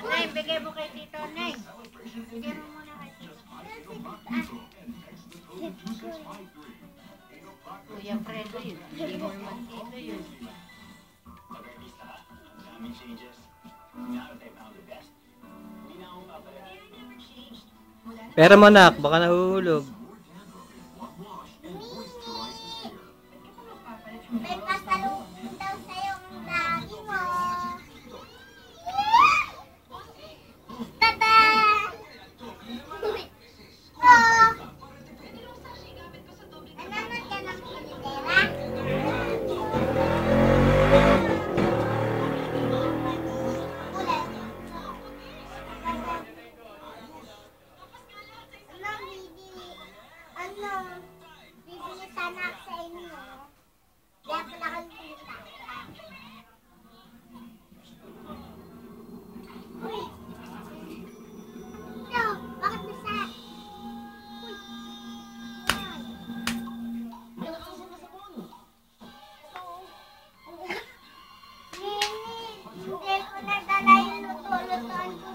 Nay, bigay mo kay Tito, Nay. Bigay mo muna kay Tito. Kuya Fredo yun. Hindi mo naman Tito yun. Pera mo nak, baka nahuhulog. May pasalubong daw sa'yo ang lagi mo. Tada! Oh! Nanonood ka ng pelikula? Ulit. Bibili sana ako sa inyo. Kaya pala kayo pinita. Uy! Ito, bakit nasa? Uy! Hindi ko nadala yung luto-lutoan ko.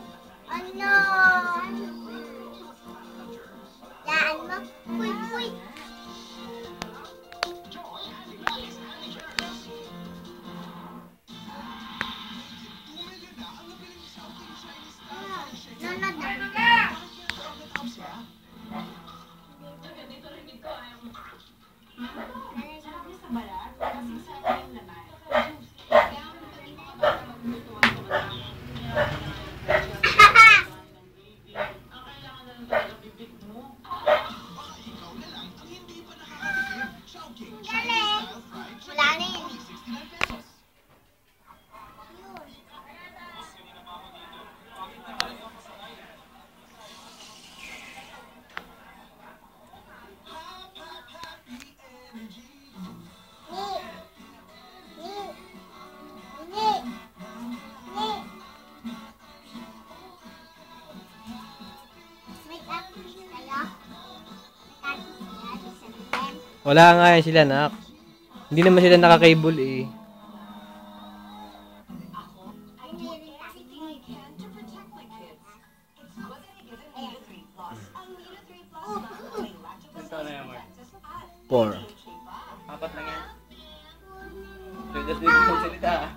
Ano? Yaan mo? Uy, uy! Wala nga yan sila nak. Hindi naman sila naka-cable eh. Four. Apat lang yan. Pwede dito magsalita.